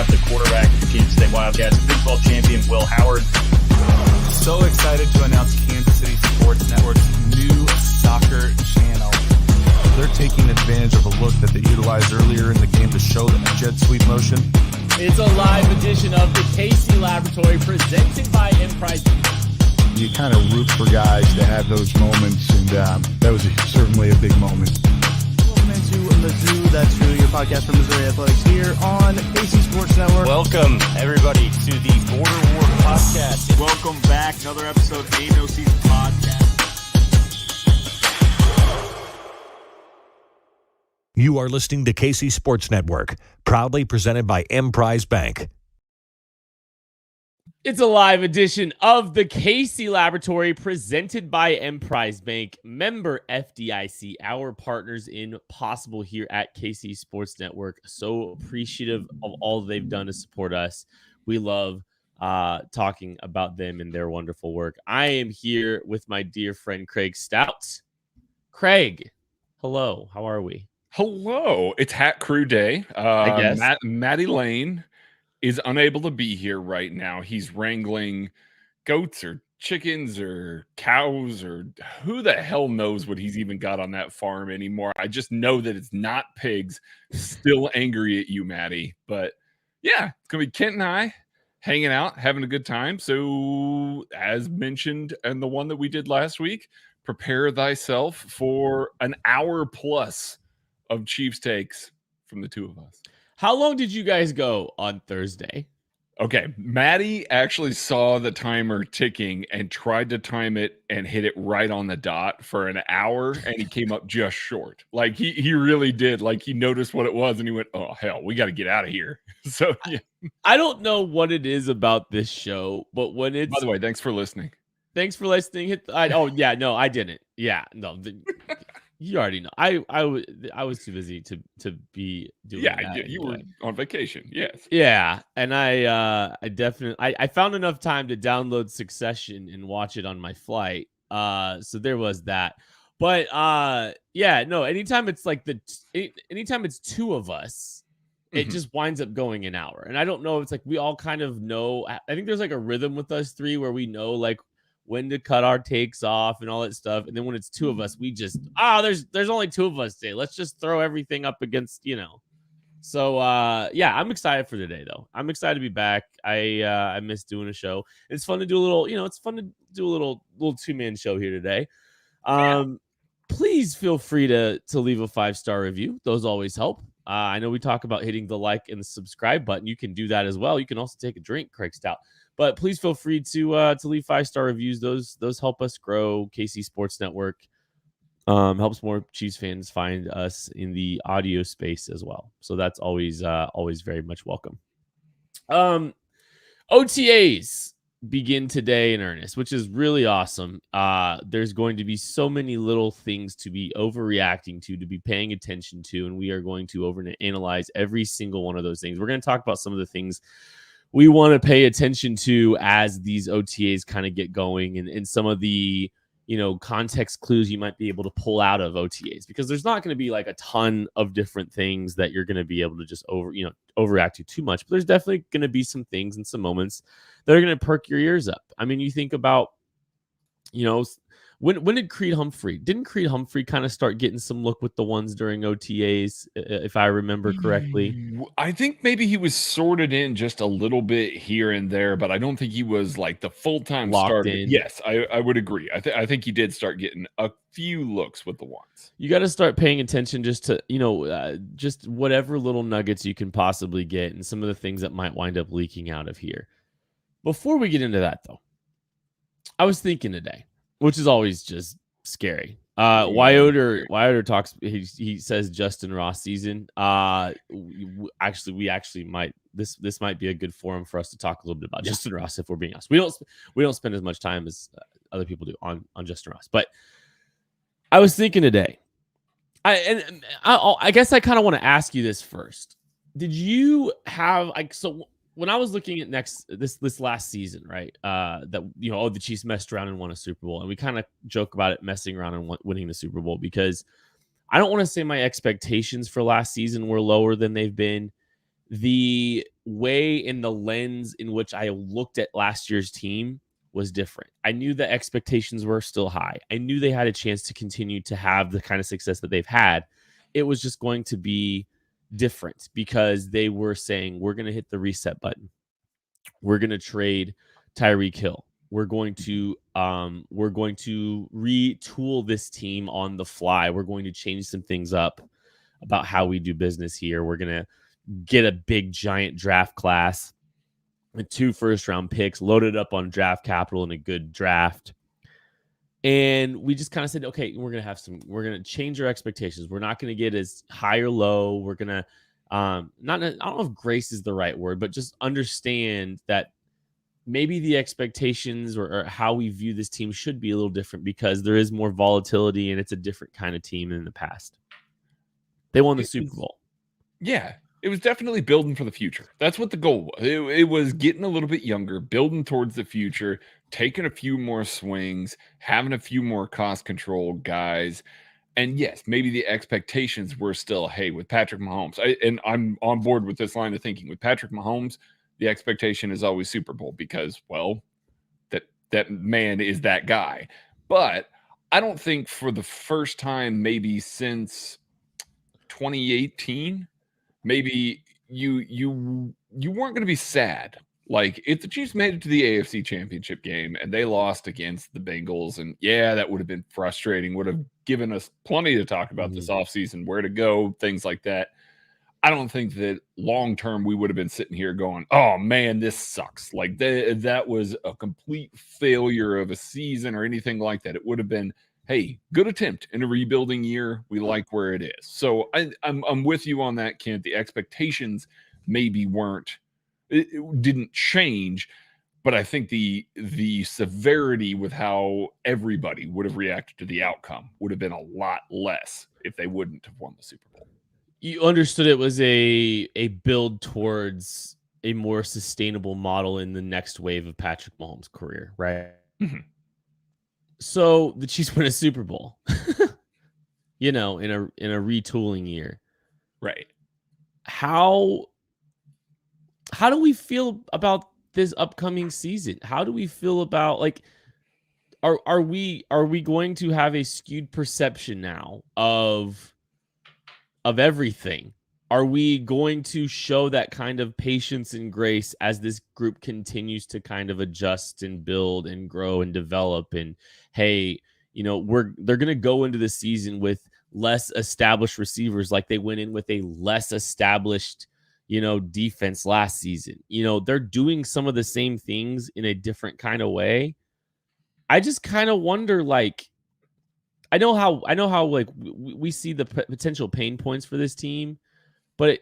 got the quarterback of the Kansas State Wildcats, Big 12 champion Will Howard. So excited to announce Kansas City Sports Network's new soccer channel. They're taking advantage of a look that they utilized earlier in the game to show the jet sweep motion. It's a live edition of the KC Laboratory presented by Emprise. You kind of root for guys to have those moments, and that was certainly a big moment. Welcome into Mizzou, that's true, your podcast from Missouri Athletics here on KC Sports Network. Welcome, everybody, to the Border War Podcast. Welcome back, another episode of the No Season Podcast. You are listening to KC Sports Network, proudly presented by Emprise Bank. It's a live edition of the KC Laboratory presented by Emprise Bank, member FDIC, our partners in possible here at KC Sports Network. So appreciative of all they've done to support us. We love talking about them and their wonderful work. I am here with my dear friend Craig Stout. Craig, hello. How are we? Hello. It's Hat Crew Day. I guess. Matty Lane is unable to be here right now. He's wrangling goats or chickens or cows or who the hell knows what he's even got on that farm anymore. I just know that it's not pigs. Still angry at you, Matty. But yeah, it's going to be Kent and I hanging out, having a good time. So as mentioned, and the one that we did last week, prepare thyself for an hour plus of Chiefs takes from the two of us. How long did you guys go on Thursday? Okay, Maddie actually saw the timer ticking and tried to time it and hit it right on the dot for an hour, and he came up just short. Like, he really did. Like, he noticed what it was, and he went, oh, hell, we got to get out of here. So, yeah. I don't know what it is about this show, but when it's... By the way, thanks for listening. Thanks for listening. I didn't. Yeah, no. You already know. I was too busy to be doing that. Yeah, you were on vacation. Yes. Yeah, and I definitely I found enough time to download Succession and watch it on my flight. So there was that. But yeah, no. Anytime it's like anytime it's two of us, it just winds up going an hour. And I don't know. It's like we all kind of know. I think there's like a rhythm with us three where we know like when to cut our takes off and all that stuff. And then when it's two of us, we just, there's only two of us today. Let's just throw everything up against, So, yeah, I'm excited for today, though. I'm excited to be back. I miss doing a show. It's fun to do a little, it's fun to do a little two-man show here today. Please feel free to leave a 5-star review. Those always help. I know we talk about hitting the like and the subscribe button. You can do that as well. You can also take a drink, Craig Stout. But please feel free to leave 5-star reviews. Those help us grow KC Sports Network. Helps more Chiefs fans find us in the audio space as well. So that's always very much welcome. OTAs begin today in earnest, which is really awesome. There's going to be so many little things to be overreacting to be paying attention to, and we are going to overanalyze every single one of those things. We're going to talk about some of the things we want to pay attention to as these OTAs kind of get going, and some of the, context clues you might be able to pull out of OTAs, because there's not going to be like a ton of different things that you're going to be able to just overreact to too much. But there's definitely going to be some things and some moments that are going to perk your ears up. I mean, you think about, when did didn't Creed Humphrey kind of start getting some look with the ones during OTAs, if I remember correctly? I think maybe he was sorted in just a little bit here and there, but I don't think he was like the full-time starter. Yes, I would agree. I think he did start getting a few looks with the ones. You got to start paying attention just to, just whatever little nuggets you can possibly get and some of the things that might wind up leaking out of here. Before we get into that, though, I was thinking today, which is always just scary. Wyoder talks. He says Justin Ross season. We actually might. This might be a good forum for us to talk a little bit about Justin Ross, if we're being honest. We don't spend as much time as other people do on Justin Ross. But I was thinking today. I guess I kind of want to ask you this first. Did you have when I was looking at this last season, right? The Chiefs messed around and won a Super Bowl, and we kind of joke about it messing around and winning the Super Bowl, because I don't want to say my expectations for last season were lower than they've been. The way in the lens in which I looked at last year's team was different. I knew the expectations were still high. I knew they had a chance to continue to have the kind of success that they've had. It was just going to be different because they were saying, we're going to hit the reset button. We're going to trade Tyreek Hill. We're going to retool this team on the fly. We're going to change some things up about how we do business here. We're going to get a big giant draft class with 2 first-round picks loaded up on draft capital in a good draft. And we just kind of said, okay, we're going to change our expectations. We're not going to get as high or low. We're going to, I don't know if grace is the right word, but just understand that maybe the expectations or how we view this team should be a little different because there is more volatility and it's a different kind of team than in the past. They won the Super Bowl. Yeah. It was definitely building for the future. That's what the goal was. It was getting a little bit younger, building towards the future, taking a few more swings, having a few more cost control guys. And yes, maybe the expectations were still, hey, with Patrick Mahomes, and I'm on board with this line of thinking. With Patrick Mahomes, the expectation is always Super Bowl because, well, that man is that guy. But I don't think for the first time maybe since 2018, maybe you weren't going to be sad. Like if the Chiefs made it to the AFC Championship game and they lost against the Bengals, and yeah, that would have been frustrating, would have given us plenty to talk about this offseason, where to go, things like that. I don't think that long-term we would have been sitting here going, oh man, this sucks. Like that was a complete failure of a season or anything like that. It would have been, hey, good attempt in a rebuilding year. We like where it is. So I'm with you on that, Kent. The expectations maybe it didn't change, but I think the severity with how everybody would have reacted to the outcome would have been a lot less if they wouldn't have won the Super Bowl. You understood it was a build towards a more sustainable model in the next wave of Patrick Mahomes' career, right? Mm-hmm. So the Chiefs win a Super Bowl, in a retooling year, right? How do we feel about this upcoming season? How do we feel about are we going to have a skewed perception now of everything? Are we going to show that kind of patience and grace as this group continues to kind of adjust and build and grow and develop? And hey, they're going to go into the season with less established receivers, like they went in with a less established, defense last season. They're doing some of the same things in a different kind of way. I just kind of wonder, I know how we see the potential pain points for this team, but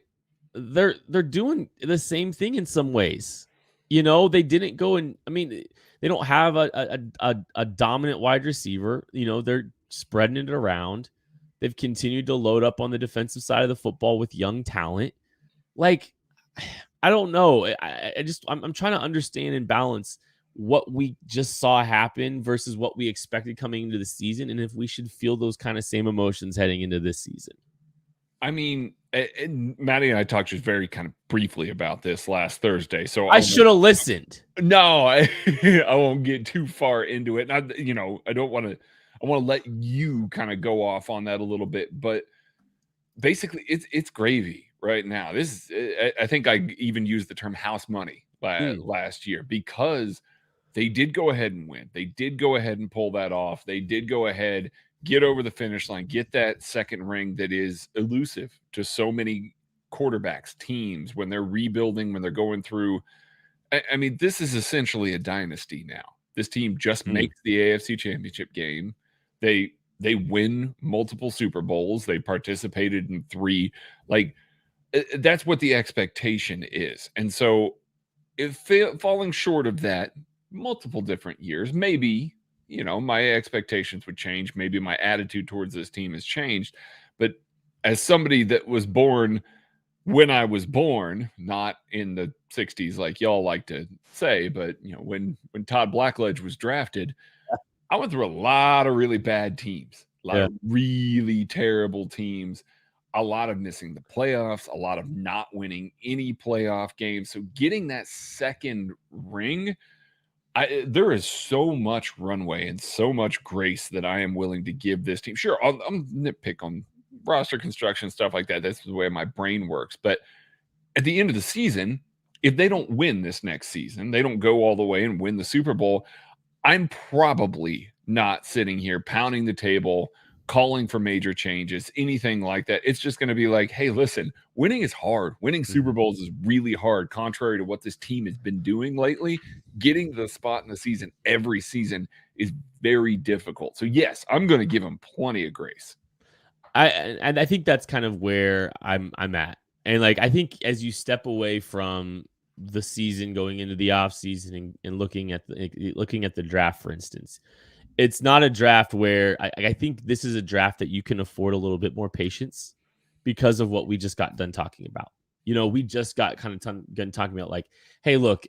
they're doing the same thing in some ways. They didn't go and they don't have a dominant wide receiver. They're spreading it around. They've continued to load up on the defensive side of the football with young talent. I don't know. I'm trying to understand and balance what we just saw happen versus what we expected coming into the season, and if we should feel those kind of same emotions heading into this season. And Maddie and I talked just very kind of briefly about this last Thursday. So I should have listened. No, I won't get too far into it. And I want to let you kind of go off on that a little bit, but basically it's gravy right now. I think I even used the term house money last year because they did go ahead and win. They did go ahead and pull that off. They did go ahead, get over the finish line, get that second ring that is elusive to so many quarterbacks, teams, when they're rebuilding, when they're going through. This is essentially a dynasty now. This team just makes the AFC Championship game. They win multiple Super Bowls. They participated in 3. That's what the expectation is. And so if falling short of that multiple different years, maybe, my expectations would change. Maybe my attitude towards this team has changed. But as somebody that was born when I was born, not in the 60s like y'all like to say, but when Todd Blackledge was drafted, I went through a lot of really bad teams, a lot of really terrible teams. a lot of missing the playoffs, a lot of not winning any playoff games. So getting that second ring, there is so much runway and so much grace that I am willing to give this team. Sure, I'm nitpick on roster construction, stuff like that. That's the way my brain works. But at the end of the season, if they don't win this next season, they don't go all the way and win the Super Bowl, I'm probably not sitting here pounding the table, calling for major changes, anything like that. It's just going to be like, hey, listen, winning is hard. Winning Super Bowls is really hard, contrary to what this team has been doing lately. Getting the spot in the season every season is very difficult. So, yes, I'm going to give them plenty of grace. I think that's kind of where I'm at. And like, I think as you step away from the season going into the off season and looking at the draft, for instance, it's not a draft where I think this is a draft that you can afford a little bit more patience because of what we just got done talking about. We just got kind of done talking about like, hey, look,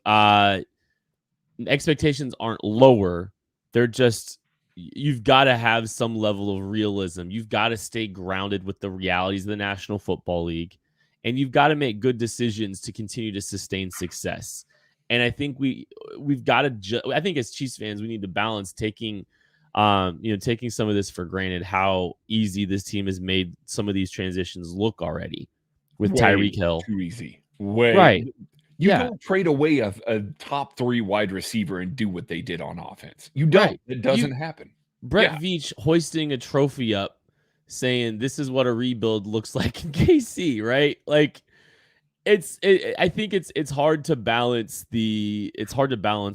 expectations aren't lower. They're just, you've got to have some level of realism. You've got to stay grounded with the realities of the National Football League, and you've got to make good decisions to continue to sustain success. And I think we've got to. I think as Chiefs fans, we need to balance taking some of this for granted. How easy this team has made some of these transitions look already with Tyreek Hill. Too easy. Way right. You don't trade away a top 3 wide receiver and do what they did on offense. You don't. Right. It doesn't happen. Brett Veach hoisting a trophy up, saying this is what a rebuild looks like in KC. Right, like. I think it's hard to balance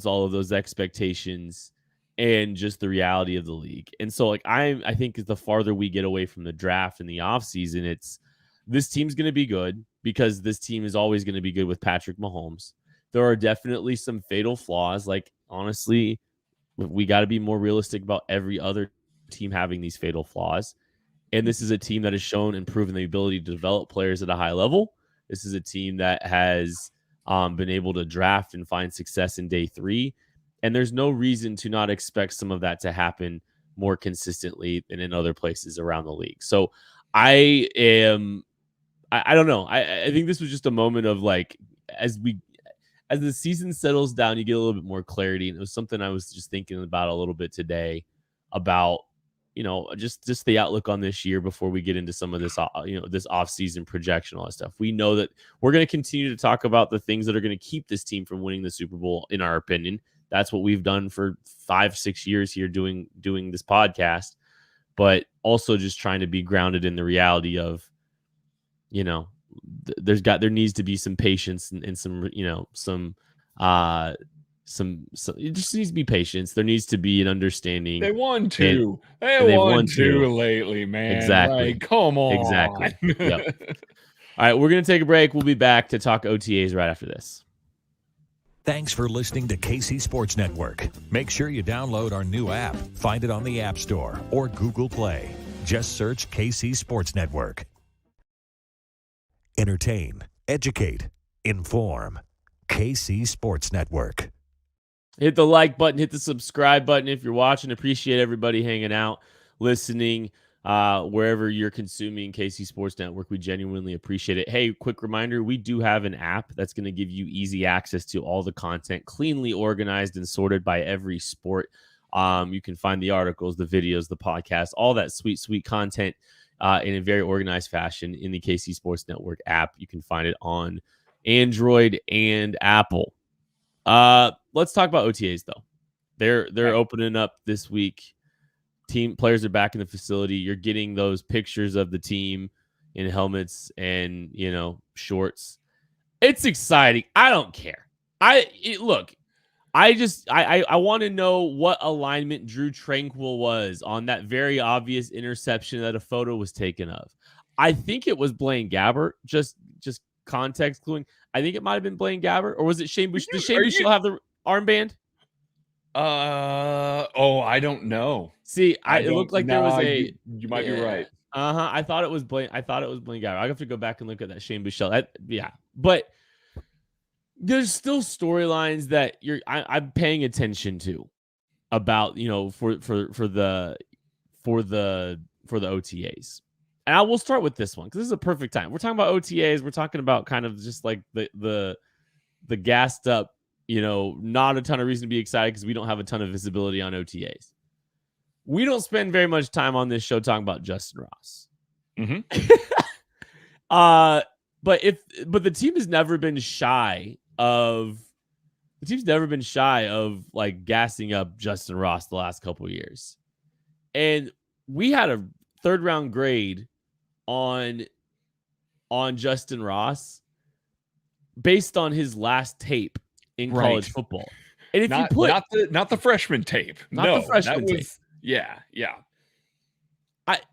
all of those expectations and just the reality of the league. And so like I think the farther we get away from the draft in the offseason, it's this team's going to be good because this team is always going to be good with Patrick Mahomes. There are definitely some fatal flaws. Like honestly, we got to be more realistic about every other team having these fatal flaws. And this is a team that has shown and proven the ability to develop players at a high level. This is a team that has been able to draft and find success in day 3. And there's no reason to not expect some of that to happen more consistently than in other places around the league. So I don't know. I think this was just a moment of like, as the season settles down, you get a little bit more clarity. And it was something I was just thinking about a little bit today about, just the outlook on this year before we get into some of this, this off-season projection, all that stuff. We know that we're going to continue to talk about the things that are going to keep this team from winning the Super Bowl, in our opinion. That's what we've done for 5-6 years here doing this podcast, but also just trying to be grounded in the reality of, there needs to be some patience and some it just needs to be patience. There needs to be an understanding. They won 2. They won 2 lately, man. Exactly. Like, come on. Exactly. Yep. All right, we're going to take a break. We'll be back to talk OTAs right after this. Thanks for listening to KC Sports Network. Make sure you download our new app. Find it on the App Store or Google Play. Just search KC Sports Network. Entertain, educate, inform. KC Sports Network. Hit the like button, hit the subscribe button if you're watching. Appreciate everybody hanging out, listening, wherever you're consuming KC Sports Network. We genuinely appreciate it. Hey, quick reminder, we do have an app that's going to give you easy access to all the content, cleanly organized and sorted by every sport. You can find the articles, the videos, the podcast, all that sweet content in a very organized fashion in the KC Sports Network app. You can find it on Android and Apple. Let's talk about OTAs though. They're opening up this week. Team players are back in the facility. You're getting those pictures of the team in helmets and shorts. It's exciting. I don't care. I want to know what alignment Drew Tranquil was on that very obvious interception that a photo was taken of. I think it was Blaine Gabbert. Just context cluing. I think it might have been Blaine Gabbert, or was it Shane Bush? Does Shane Bush still have the armband? I don't know. See, it looked like there was a. You might be right. I thought it was Blaine. Gabbert. I have to go back and look at that Shane Bushell. But there's still storylines that I'm paying attention to about for the OTAs. and I will start with this one because this is a perfect time. We're talking about OTAs. We're talking about kind of just like the gassed up, not a ton of reason to be excited because we don't have a ton of visibility on OTAs. We don't spend very much time on this show talking about Justin Ross. Mm-hmm. But the team has never been shy of like gassing up Justin Ross the last couple of years. And we had a 3rd round grade on Justin Ross based on his last tape in college football. And if not the freshman tape. The freshman tape. Yeah.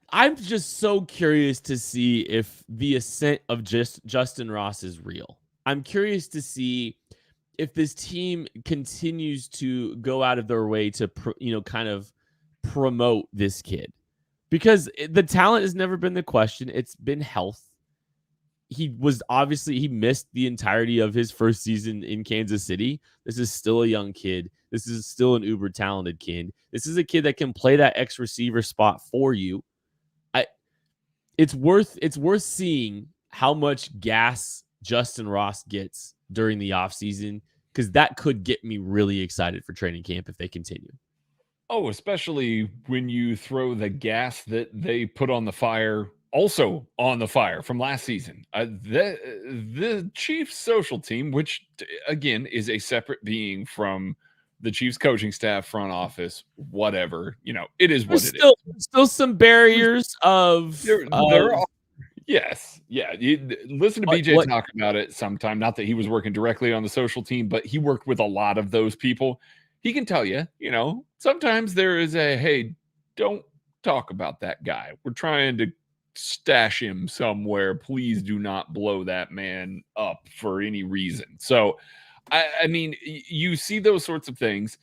I'm just so curious to see if the ascent of Justin Ross is real. I'm curious to see if this team continues to go out of their way to, kind of promote this kid, because the talent has never been the question. It's been health. He missed the entirety of his first season in Kansas City. This is still a young kid. This is still an uber talented kid. This is a kid that can play that X receiver spot for you. It's worth seeing how much gas Justin Ross gets during the offseason, because that could get me really excited for training camp if they continue. Oh, especially when you throw the gas that they put on the fire, also on the fire from last season. The Chiefs social team, which again is a separate being from the Chiefs coaching staff, front office, whatever, it is what it is. Still some barriers of there are. Yes. Yeah. You listen to BJ talk about it sometime. Not that he was working directly on the social team, but he worked with a lot of those people. He can tell you, sometimes there is hey, don't talk about that guy. We're trying to stash him somewhere. Please do not blow that man up for any reason. So, I mean, you see those sorts of things.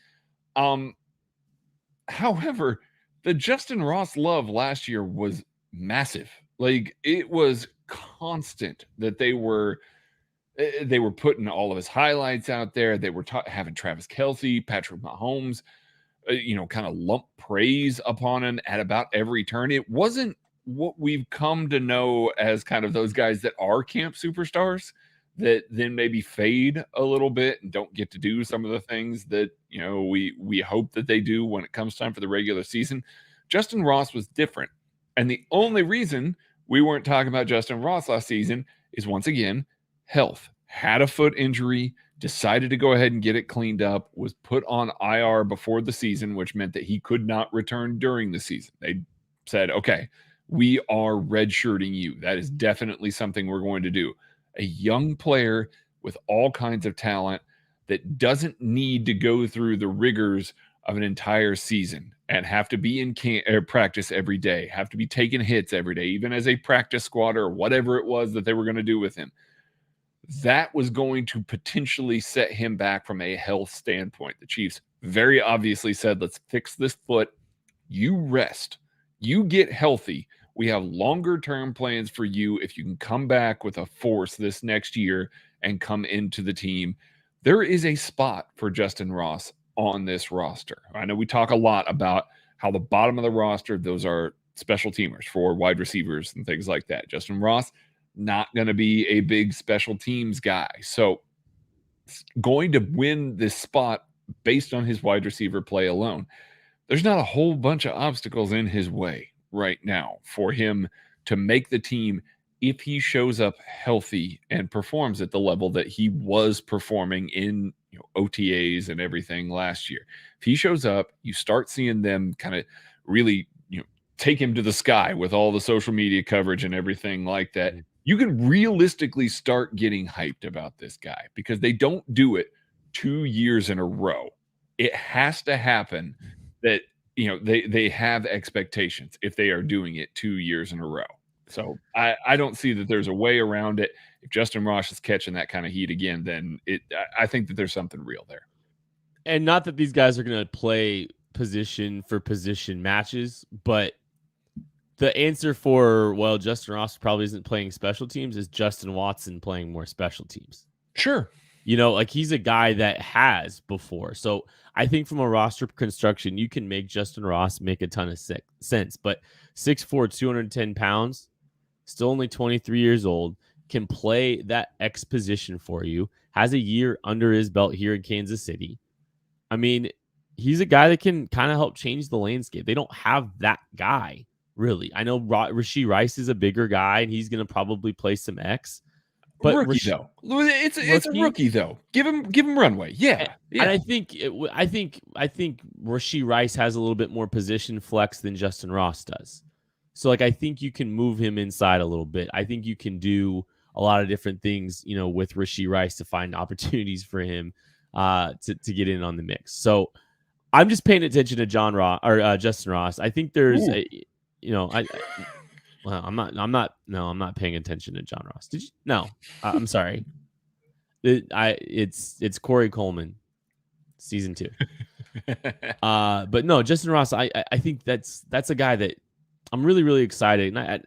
However, the Justin Ross love last year was massive. Like, it was constant that they were putting all of his highlights out there. They were having Travis Kelce, Patrick Mahomes, kind of lump praise upon him at about every turn. It wasn't what we've come to know as kind of those guys that are camp superstars that then maybe fade a little bit and don't get to do some of the things that, we hope that they do when it comes time for the regular season. Justin Ross was different. And the only reason we weren't talking about Justin Ross last season is, once again, health. Had a foot injury, decided to go ahead and get it cleaned up, was put on IR before the season, which meant that he could not return during the season. They said, okay, we are redshirting you. That is definitely something we're going to do. A young player with all kinds of talent that doesn't need to go through the rigors of an entire season and have to be in practice every day, have to be taking hits every day, even as a practice squatter or whatever it was that they were going to do with him. That was going to potentially set him back from a health standpoint. The Chiefs very obviously said, let's fix this foot. You rest. You get healthy. We have longer term plans for you. If you can come back with a force this next year and come into the team, there is a spot for Justin Ross on this roster. I know we talk a lot about how the bottom of the roster, those are special teamers for wide receivers and things like that. Justin Ross, not going to be a big special teams guy. So going to win this spot based on his wide receiver play alone. There's not a whole bunch of obstacles in his way right now for him to make the team if he shows up healthy and performs at the level that he was performing in OTAs and everything last year. If he shows up, you start seeing them kind of really take him to the sky with all the social media coverage and everything like that. You can realistically start getting hyped about this guy, because they don't do it 2 years in a row. It has to happen that they have expectations if they are doing it 2 years in a row. So I don't see that there's a way around it. If Justin Ross is catching that kind of heat again, then I think that there's something real there. And not that these guys are going to play position for position matches, but the answer for, well, Justin Ross probably isn't playing special teams is Justin Watson playing more special teams. Sure. Like he's a guy that has before. So I think from a roster construction, you can make Justin Ross make a ton of sense. But 6'4", 210 pounds, still only 23 years old, can play that X position for you, has a year under his belt here in Kansas City. I mean, he's a guy that can kind of help change the landscape. They don't have that guy, really. I know Rashee Rice is a bigger guy, and he's going to probably play some X. But rookie though, it's a rookie though. Give him runway. Yeah. And I think Rashee Rice has a little bit more position flex than Justin Ross does. So like I think you can move him inside a little bit. I think you can do a lot of different things, with Rashee Rice to find opportunities for him to get in on the mix. So I'm just paying attention to Justin Ross. I think there's I'm not paying attention to John Ross. Did you? No, I'm sorry. It's Corey Coleman, season 2. But no, Justin Ross. I think that's a guy that I'm really, really excited. And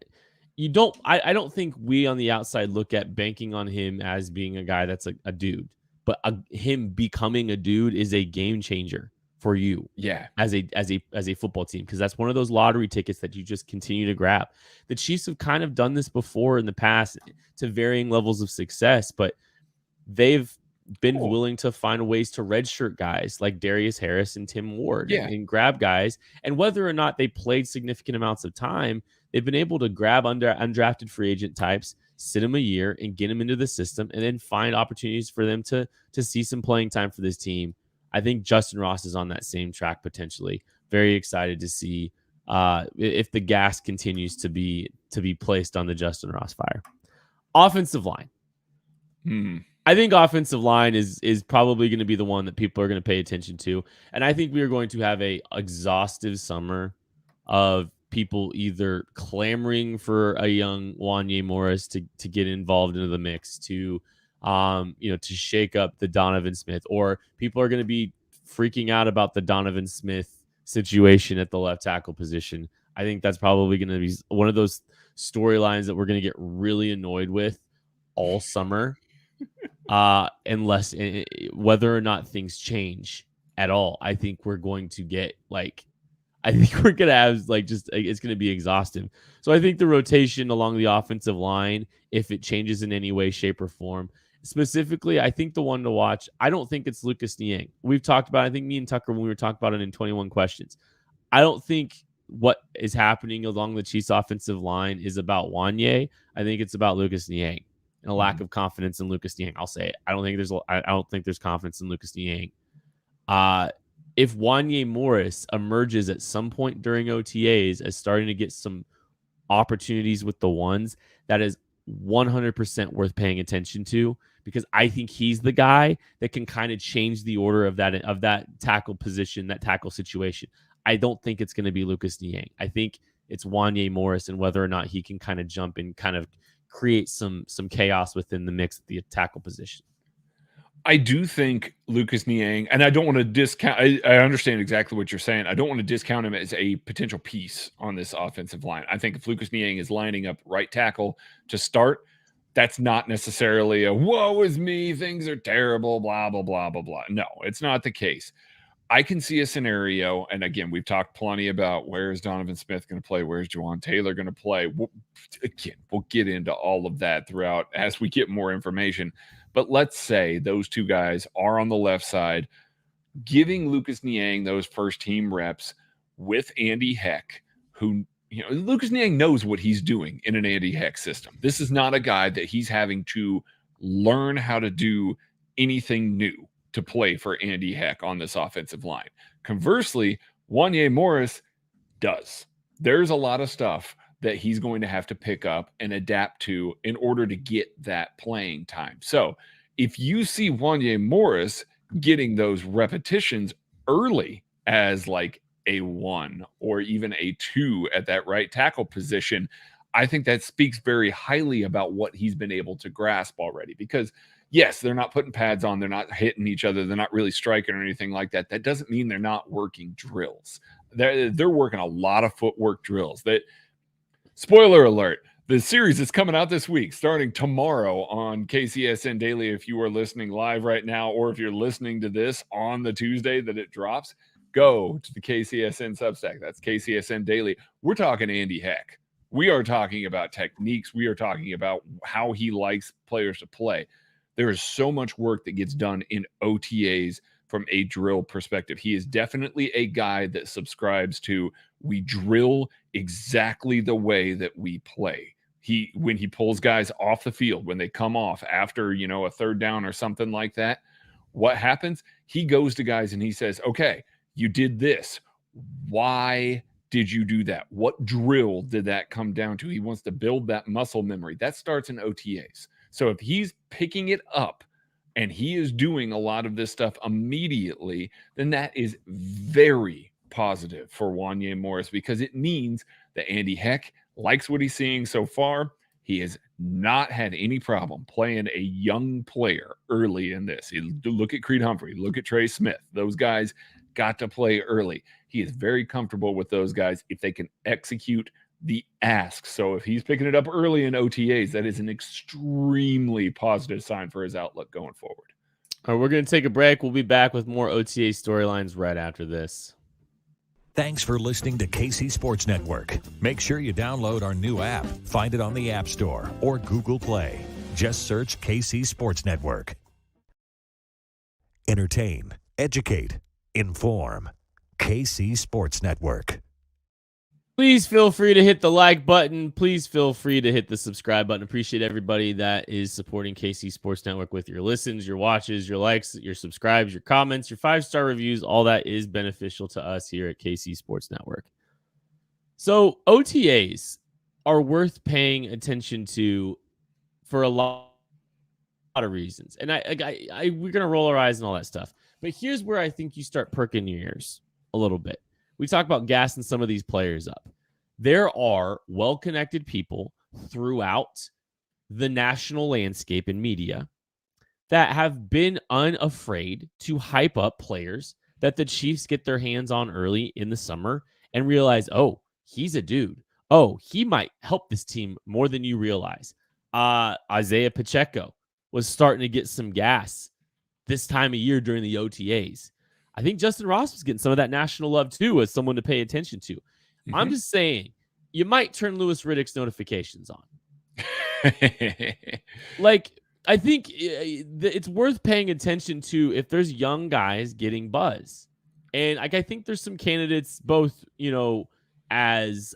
I don't think we on the outside look at banking on him as being a guy that's a dude, but him becoming a dude is a game changer for you, as a football team, because that's one of those lottery tickets that you just continue to grab. The Chiefs have kind of done this before in the past to varying levels of success, but they've been willing to find ways to redshirt guys like Darius Harris and Tim Ward and grab guys. And whether or not they played significant amounts of time, they've been able to grab undrafted free agent types, sit them a year and get them into the system, and then find opportunities for them to see some playing time for this team. I think Justin Ross is on that same track potentially. Very excited to see if the gas continues to be placed on the Justin Ross fire. Offensive line. I think offensive line is probably going to be the one that people are going to pay attention to. And I think we are going to have a exhaustive summer of people either clamoring for a young Wanye Morris to get involved into the mix, to shake up the Donovan Smith, or people are going to be freaking out about the Donovan Smith situation at the left tackle position. I think that's probably going to be one of those storylines that we're going to get really annoyed with all summer, unless whether or not things change at all. I think we're going to get it's going to be exhaustive. So I think the rotation along the offensive line, if it changes in any way, shape, or form, specifically, I think the one to watch, I don't think it's Lucas Niang. We've talked about, I think me and Tucker, when we were talking about it in 21 questions, I don't think what is happening along the Chiefs offensive line is about Wanye. I think it's about Lucas Niang and a lack of confidence in Lucas Niang. I'll say it. I don't think there's confidence in Lucas Niang. If Wanye Morris emerges at some point during OTAs as starting to get some opportunities with the ones, that is 100% worth paying attention to, because I think he's the guy that can kind of change the order of that tackle position, that tackle situation. I don't think it's going to be Lucas Niang. I think it's Wanye Morris, and whether or not he can kind of jump and kind of create some chaos within the mix at the tackle position. I do think Lucas Niang, and I don't want to discount, I understand exactly what you're saying. I don't want to discount him as a potential piece on this offensive line. I think if Lucas Niang is lining up right tackle to start, that's not necessarily a woe is me, things are terrible, blah, blah, blah, blah, blah. No, it's not the case. I can see a scenario, and again, we've talked plenty about where is Donovan Smith going to play, where's Juwan Taylor going to play. We'll get into all of that throughout as we get more information. But let's say those two guys are on the left side, giving Lucas Niang those first team reps with Andy Heck, who, Lucas Niang knows what he's doing in an Andy Heck system. This is not a guy that he's having to learn how to do anything new to play for Andy Heck on this offensive line. Conversely, Wanye Morris does. There's a lot of stuff that he's going to have to pick up and adapt to in order to get that playing time. So if you see Wanye Morris getting those repetitions early as like a 1 or even a 2 at that right tackle position, I think that speaks very highly about what he's been able to grasp already. Because yes, they're not putting pads on, they're not hitting each other, they're not really striking or anything like that. That doesn't mean they're not working drills. They're working a lot of footwork drills. That, spoiler alert, the series is coming out this week, starting tomorrow on KCSN Daily. If you are listening live right now, or if you're listening to this on the Tuesday that it drops, go to the KCSN Substack. That's KCSN Daily. We're talking Andy Heck. We are talking about techniques. We are talking about how he likes players to play. There is so much work that gets done in OTAs from a drill perspective. He is definitely a guy that subscribes to, we drill exactly the way that we play. When he pulls guys off the field, when they come off after, a third down or something like that, what happens? He goes to guys and he says, okay, you did this. Why did you do that? What drill did that come down to? He wants to build that muscle memory. That starts in OTAs. So if he's picking it up and he is doing a lot of this stuff immediately, then that is very positive for Wanya Morris, because it means that Andy Heck likes what he's seeing so far. He has not had any problem playing a young player early in this. Look at Creed Humphrey, look at Trey Smith. Those guys got to play early. He is very comfortable with those guys if they can execute the ask. So if he's picking it up early in OTAs, that is an extremely positive sign for his outlook going forward. All right, we're going to take a break. We'll be back with more OTA storylines right after this. Thanks for listening to KC Sports Network. Make sure you download our new app. Find it on the App Store or Google Play. Just search KC Sports Network. Entertain, educate, inform. KC Sports Network. Please feel free to hit the like button. Please feel free to hit the subscribe button. Appreciate everybody that is supporting KC Sports Network with your listens, your watches, your likes, your subscribes, your comments, your 5-star reviews. All that is beneficial to us here at KC Sports Network. So OTAs are worth paying attention to for a lot of reasons. And we're going to roll our eyes and all that stuff. But here's where I think you start perking your ears a little bit. We talk about gassing some of these players up. There are well-connected people throughout the national landscape and media that have been unafraid to hype up players that the Chiefs get their hands on early in the summer and realize, oh, he's a dude. Oh, he might help this team more than you realize. Isaiah Pacheco was starting to get some gas this time of year during the OTAs. I think Justin Ross was getting some of that national love too as someone to pay attention to. Mm-hmm. I'm just saying, you might turn Louis Riddick's notifications on. I think it's worth paying attention to if there's young guys getting buzz. And I think there's some candidates both, I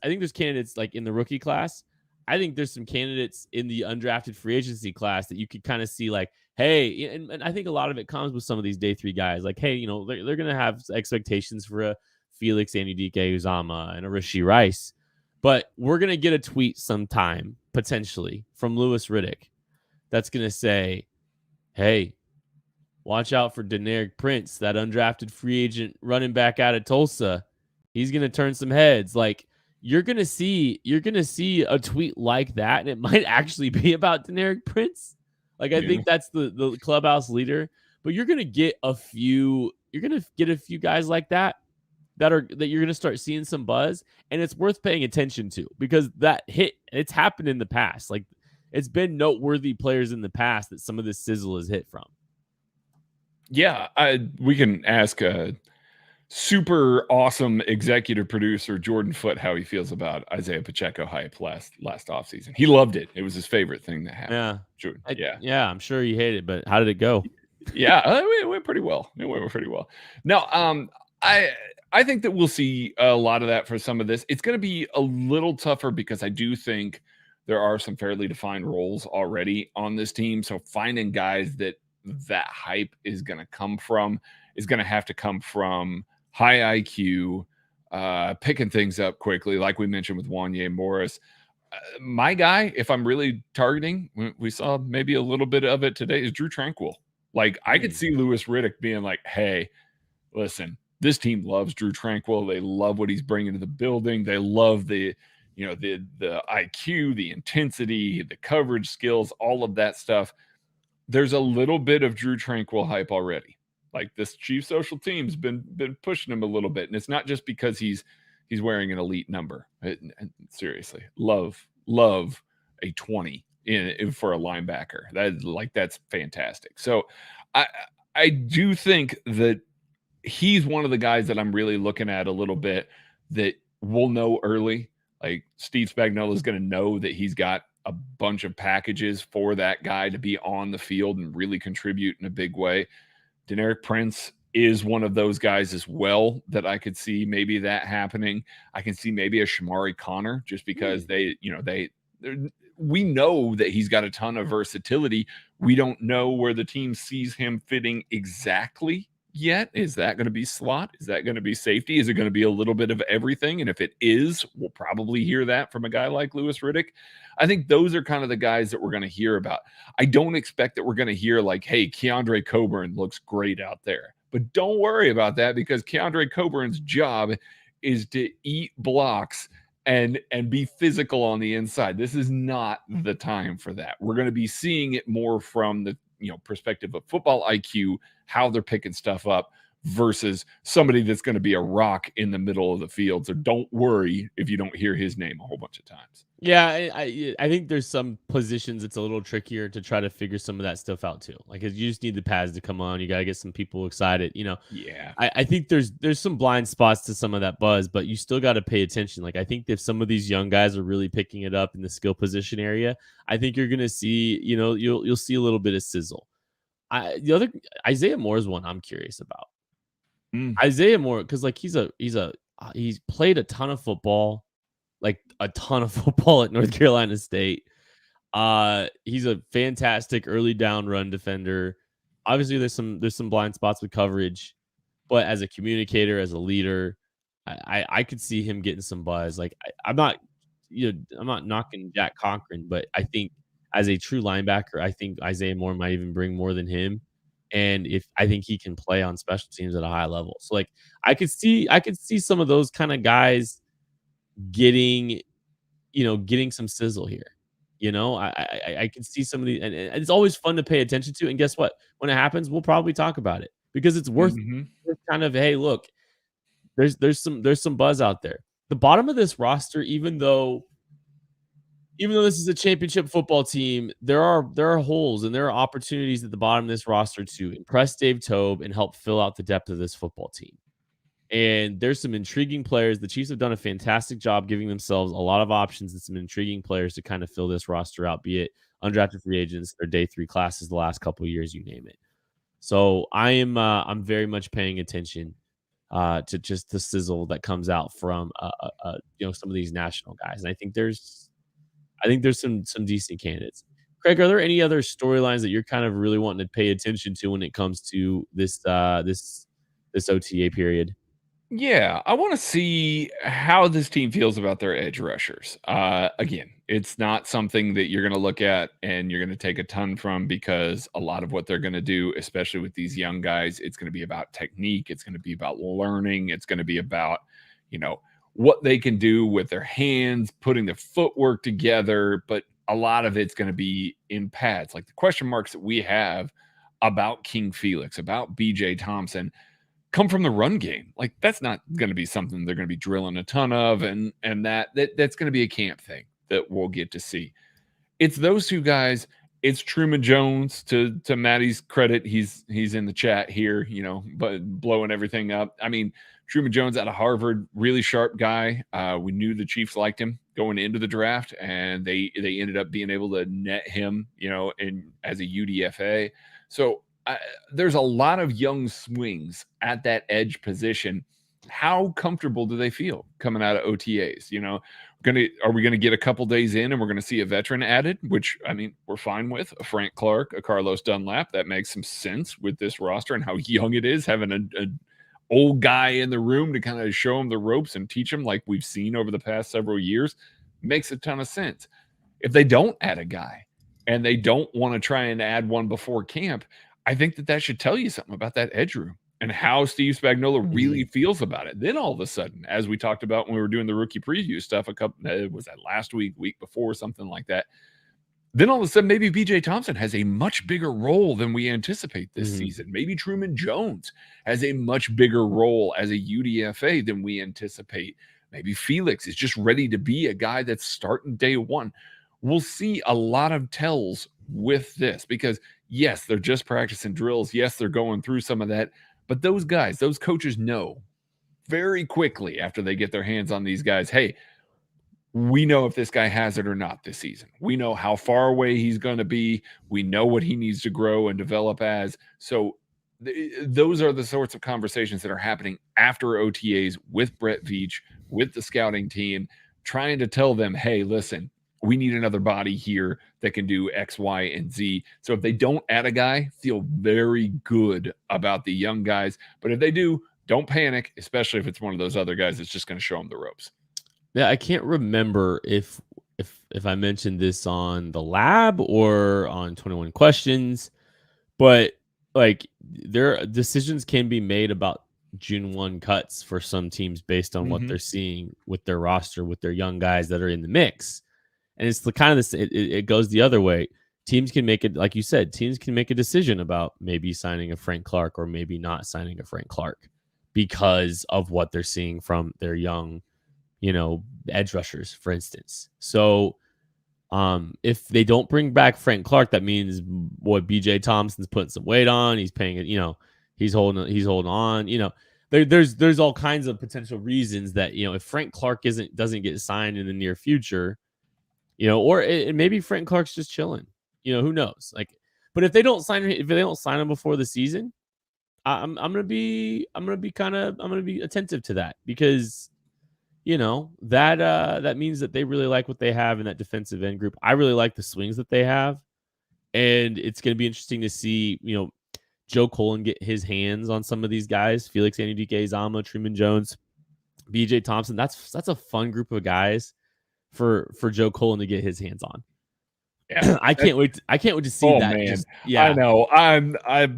think there's candidates like in the rookie class. I think there's some candidates in the undrafted free agency class that you could kind of see like, hey, and I think a lot of it comes with some of these day 3 guys. Like, hey, they're going to have expectations for a Felix Anudike-Uzomah and a Rashee Rice. But we're going to get a tweet sometime, potentially, from Louis Riddick that's going to say, hey, watch out for Deneric Prince, that undrafted free agent running back out of Tulsa. He's going to turn some heads. Like, you're going to see a tweet like that, and it might actually be about Deneric Prince. Like, I think that's the clubhouse leader, but you're going to get a few guys like that you're going to start seeing some buzz, and it's worth paying attention to because it's happened in the past. Like, it's been noteworthy players in the past that some of this sizzle has hit from. Yeah. We can ask super awesome executive producer Jordan Foote how he feels about Isaiah Pacheco hype last offseason. He loved it. It was his favorite thing that happened. Yeah. Jordan, yeah, I'm sure he hated it, but how did it go? Yeah, it went pretty well. Now, I think that we'll see a lot of that for some of this. It's going to be a little tougher because I do think there are some fairly defined roles already on this team. So finding guys that hype is going to come from is going to have to come from high IQ, picking things up quickly, like we mentioned with Wanya Morris. My guy, if I'm really targeting, we saw maybe a little bit of it today, is Drew Tranquill. Like, I could see Louis Riddick being like, hey, listen, this team loves Drew Tranquill. They love what he's bringing to the building. They love the IQ, the intensity, the coverage skills, all of that stuff. There's a little bit of Drew Tranquill hype already. Like, this Chief social team's been pushing him a little bit, and it's not just because he's wearing an elite number. Seriously, love a 20 for a linebacker. That's fantastic. So I do think that he's one of the guys that I'm really looking at a little bit that we'll know early. Like Steve Spagnuolo is going to know that he's got a bunch of packages for that guy to be on the field and really contribute in a big way. Deneric Prince is one of those guys as well that I could see maybe that happening. I can see maybe a Shamari Connor just because we know that he's got a ton of versatility. We don't know where the team sees him fitting exactly yet. Is that going to be slot? Is that going to be safety? Is it going to be a little bit of everything? And if it is, we'll probably hear that from a guy like Louis Riddick. I think those are kind of the guys that we're going to hear about. I don't expect that we're going to hear like, hey, Keandre Coburn looks great out there. But don't worry about that because Keandre Coburn's job is to eat blocks and be physical on the inside. This is not the time for that. We're going to be seeing it more from the perspective of football IQ, how they're picking stuff up versus somebody that's going to be a rock in the middle of the field. So don't worry if you don't hear his name a whole bunch of times. Yeah, I think there's some positions it's a little trickier to try to figure some of that stuff out too. Like, you just need the pads to come on. You got to get some people excited. Yeah. I think there's some blind spots to some of that buzz, but you still got to pay attention. Like, I think if some of these young guys are really picking it up in the skill position area, I think you're gonna see, you'll see a little bit of sizzle. The other Isaiah Moore is one I'm curious about. Isaiah Moore, because like he's played a ton of football. Like a ton of football at North Carolina State. He's a fantastic early down run defender. Obviously, there's some blind spots with coverage, but as a communicator, as a leader, I could see him getting some buzz. Like I'm not knocking Jack Cochran, but I think as a true linebacker, I think Isaiah Moore might even bring more than him. And I think he can play on special teams at a high level. So like I could see some of those kind of guys getting some sizzle here. I can see some of these, and it's always fun to pay attention to. And guess what? When it happens, we'll probably talk about it because it's worth kind of, hey, look, there's some buzz out there. The bottom of this roster, even though this is a championship football team, there are holes and there are opportunities at the bottom of this roster to impress Dave Tobe and help fill out the depth of this football team. And there's some intriguing players. The Chiefs have done a fantastic job giving themselves a lot of options and some intriguing players to kind of fill this roster out, be it undrafted free agents or day 3 classes the last couple of years, you name it. So I'm very much paying attention to just the sizzle that comes out from some of these national guys. And I think there's some decent candidates. Craig, are there any other storylines that you're kind of really wanting to pay attention to when it comes to this OTA period? Yeah, I want to see how this team feels about their edge rushers. Again, it's not something that you're going to look at and you're going to take a ton from because a lot of what they're going to do, especially with these young guys, it's going to be about technique. It's going to be about learning. It's going to be about, what they can do with their hands, putting their footwork together. But a lot of it's going to be in pads. Like the question marks that we have about King Felix, about BJ Thompson, come from the run game. Like that's not going to be something they're going to be drilling a ton of. And that's going to be a camp thing that we'll get to see. It's those two guys. It's Truman Jones to Maddie's credit. He's in the chat here, but blowing everything up. I mean, Truman Jones out of Harvard, really sharp guy. We knew the Chiefs liked him going into the draft and they ended up being able to net him, as a UDFA. So there's a lot of young swings at that edge position. How comfortable do they feel coming out of OTAs? Are we going to get a couple days in and we're going to see a veteran added, which I mean, we're fine with a Frank Clark, a Carlos Dunlap. That makes some sense with this roster and how young it is, having an old guy in the room to kind of show him the ropes and teach him like we've seen over the past several years makes a ton of sense. If they don't add a guy and they don't want to try and add one before camp, I think that should tell you something about that edge room and how Steve Spagnuolo really feels about it. Then all of a sudden, as we talked about when we were doing the rookie preview stuff, was that last week before, something like that. Then all of a sudden, maybe BJ Thompson has a much bigger role than we anticipate this season. Maybe Truman Jones has a much bigger role as a UDFA than we anticipate. Maybe Felix is just ready to be a guy that's starting day one. We'll see a lot of tells with this because yes, they're just practicing drills. Yes, they're going through some of that. But those guys, those coaches know very quickly after they get their hands on these guys, hey, we know if this guy has it or not this season. We know how far away he's going to be. We know what he needs to grow and develop as. So those are the sorts of conversations that are happening after OTAs with Brett Veach, with the scouting team, trying to tell them, hey, listen, we need another body here that can do X, Y, and Z. So if they don't add a guy, feel very good about the young guys. But if they do, don't panic, especially if it's one of those other guys that's just going to show them the ropes. Yeah, I can't remember if I mentioned this on the lab or on 21 Questions, but like their decisions can be made about June 1 cuts for some teams based on what they're seeing with their roster, with their young guys that are in the mix. And it's the kind of this, it goes the other way. Teams can make it, like you said, teams can make a decision about maybe signing a Frank Clark or maybe not signing a Frank Clark because of what they're seeing from their young, edge rushers, for instance. So if they don't bring back Frank Clark, that means what BJ Thompson's putting some weight on. He's paying it, he's holding on, there's all kinds of potential reasons that, if Frank Clark doesn't get signed in the near future, or maybe Frank Clark's just chilling, who knows? Like, but if they don't sign him before the season, I'm going to be attentive to that because, that means that they really like what they have in that defensive end group. I really like the swings that they have. And it's going to be interesting to see, Joe Cullen get his hands on some of these guys. Felix Anudike-Uzomah, Truman Jones, BJ Thompson. That's a fun group of guys for Joe Cullen to get his hands on. Yeah, I can't wait to see that. Man. I know. I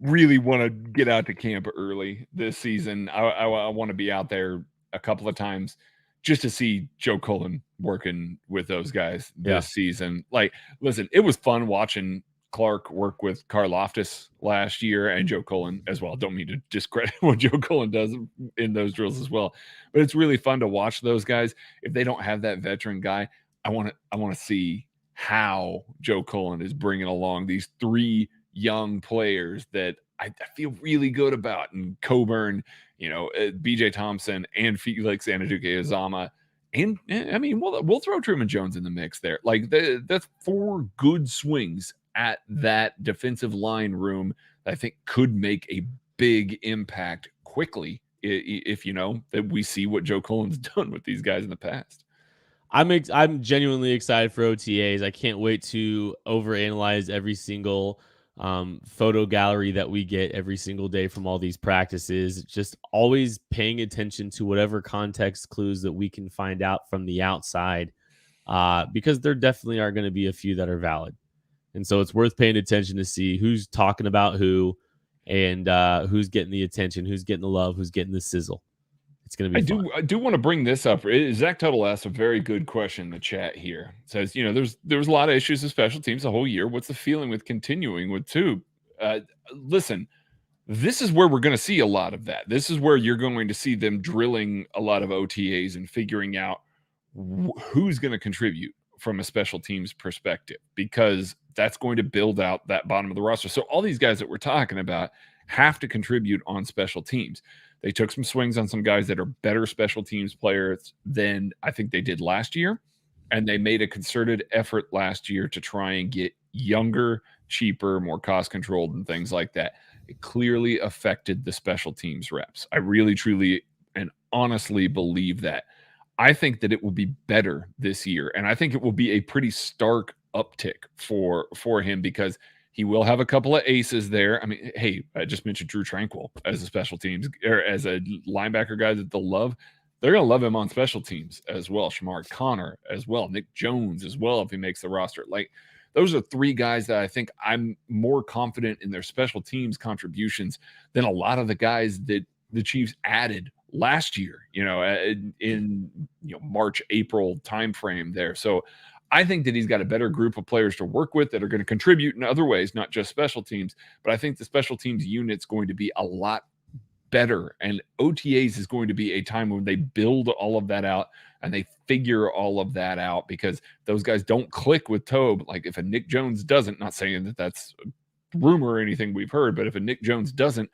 really want to get out to camp early this season. I want to be out there a couple of times just to see Joe Cullen working with those guys this season. Like, listen, it was fun watching Clark work with Karlaftis last year and Joe Cullen as well. Don't mean to discredit what Joe Cullen does in those drills as well, but it's really fun to watch those guys. If they don't have that veteran guy, I want to see how Joe Cullen is bringing along these three young players that I feel really good about. And Coburn, BJ Thompson and Felix Anudike-Uzomah. And I mean, we'll throw Truman Jones in the mix there. Like that's 4 good swings at that defensive line room that I think could make a big impact quickly if that we see what Joe Cullen's done with these guys in the past. I'm genuinely excited for OTAs. I can't wait to overanalyze every single photo gallery that we get every single day from all these practices. Just always paying attention to whatever context clues that we can find out from the outside, because there definitely are going to be a few that are valid. And so it's worth paying attention to see who's talking about who and who's getting the attention, who's getting the love, who's getting the sizzle. It's going to be fun. I do want to bring this up. Zach Tuttle asked a very good question in the chat here. It says, there was a lot of issues with special teams the whole year. What's the feeling with continuing with Tube? Listen, this is where we're going to see a lot of that. This is where you're going to see them drilling a lot of OTAs and figuring out who's going to contribute from a special teams perspective, because that's going to build out that bottom of the roster. So all these guys that we're talking about have to contribute on special teams. They took some swings on some guys that are better special teams players than I think they did last year. And they made a concerted effort last year to try and get younger, cheaper, more cost controlled and things like that. It clearly affected the special teams reps. I really, truly, and honestly believe that. I think that it will be better this year. And I think it will be a pretty stark uptick for him, because he will have a couple of aces there. I mean, hey, I just mentioned Drew Tranquil as a special teams or as a linebacker guy that they'll love. They're going to love him on special teams as well. Shamar Connor as well. Nick Jones as well if he makes the roster. Like, those are 3 guys that I think I'm more confident in their special teams contributions than a lot of the guys that the Chiefs added last year, in March, April timeframe there. So I think that he's got a better group of players to work with that are going to contribute in other ways, not just special teams. But I think the special teams unit's going to be a lot better. And OTAs is going to be a time when they build all of that out and they figure all of that out, because those guys don't click with Tobe. Like, if a Nick Jones doesn't, not saying that that's a rumor or anything we've heard, but if a Nick Jones doesn't,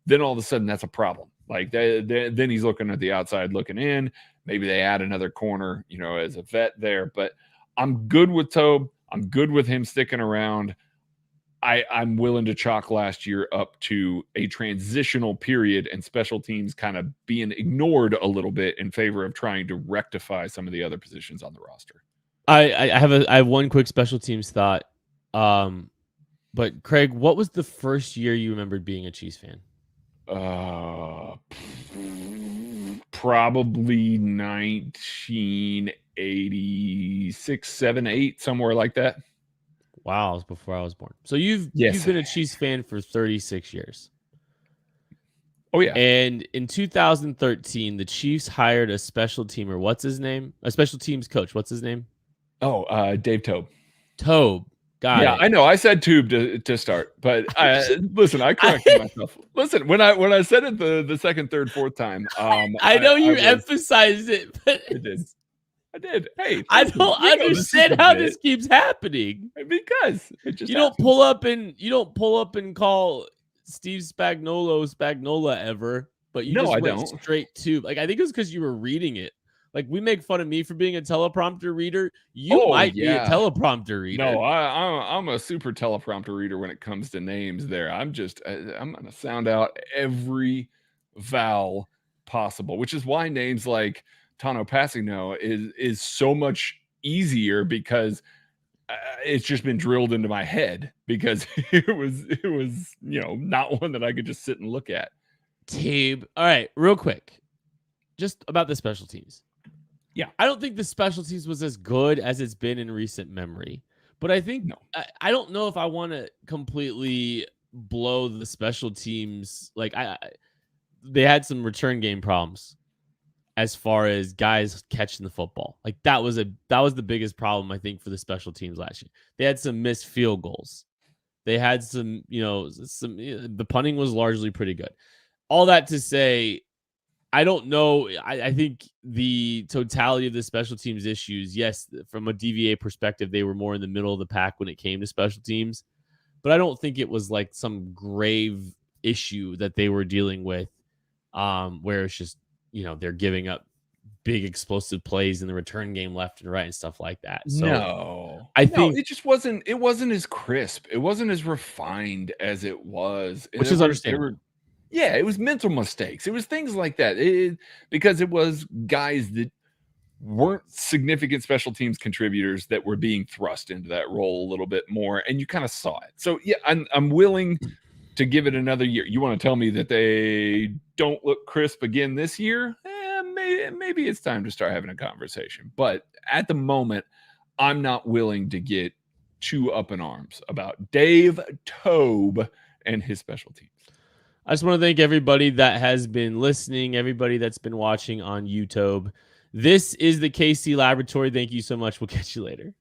then all of a sudden that's a problem. Like, then he's looking at the outside looking in. Maybe they add another corner, as a vet there. But I'm good with Tobe. I'm good with him sticking around. I'm willing to chalk last year up to a transitional period and special teams kind of being ignored a little bit in favor of trying to rectify some of the other positions on the roster. I have one quick special teams thought. But Craig, what was the first year you remembered being a Chiefs fan? Probably 1986, 7, 8, somewhere like that. Wow, it was before I was born. So you've been a Chiefs fan for 36 years. Oh, yeah. And in 2013, the Chiefs hired a special teamer. What's his name? A special teams coach. What's his name? Oh, Dave Tobe. Tobe. Got it. I know. I said tube to start, but listen, I corrected myself. Listen, when I said it the second, third, fourth time, I know you emphasized it, but I did. Hey, I don't understand how this keeps happening. Because it just you don't pull up and call Steve Spagnuolo ever, but you just went straight to I think it was because you were reading it. Like, we make fun of me for being a teleprompter reader. You might be a teleprompter reader. No, I'm a super teleprompter reader when it comes to names there. I'm going to sound out every vowel possible, which is why names like Tano Passino is so much easier because it's just been drilled into my head because it was not one that I could just sit and look at. Tabe. All right, real quick. Just about the special teams. Yeah. I don't think the special teams was as good as it's been in recent memory. But I think I don't know if I want to completely blow the special teams. Like they had some return game problems as far as guys catching the football. Like that was the biggest problem I think for the special teams last year. They had some missed field goals. They had some, the punting was largely pretty good. All that to say, I don't know. I think the totality of the special teams issues, yes, from a DVA perspective, they were more in the middle of the pack when it came to special teams. But I don't think it was like some grave issue that they were dealing with where it's just, they're giving up big explosive plays in the return game left and right and stuff like that. So I think it just wasn't as crisp. It wasn't as refined as it was. Which is understandable. Yeah, it was mental mistakes. It was things like that. Because it was guys that weren't significant special teams contributors that were being thrust into that role a little bit more, and you kind of saw it. So yeah, I'm willing to give it another year. You want to tell me that they don't look crisp again this year? Maybe it's time to start having a conversation. But at the moment, I'm not willing to get too up in arms about Dave Tobe and his special teams. I just want to thank everybody that has been listening, everybody that's been watching on YouTube. This is the KC Laboratory. Thank you so much. We'll catch you later.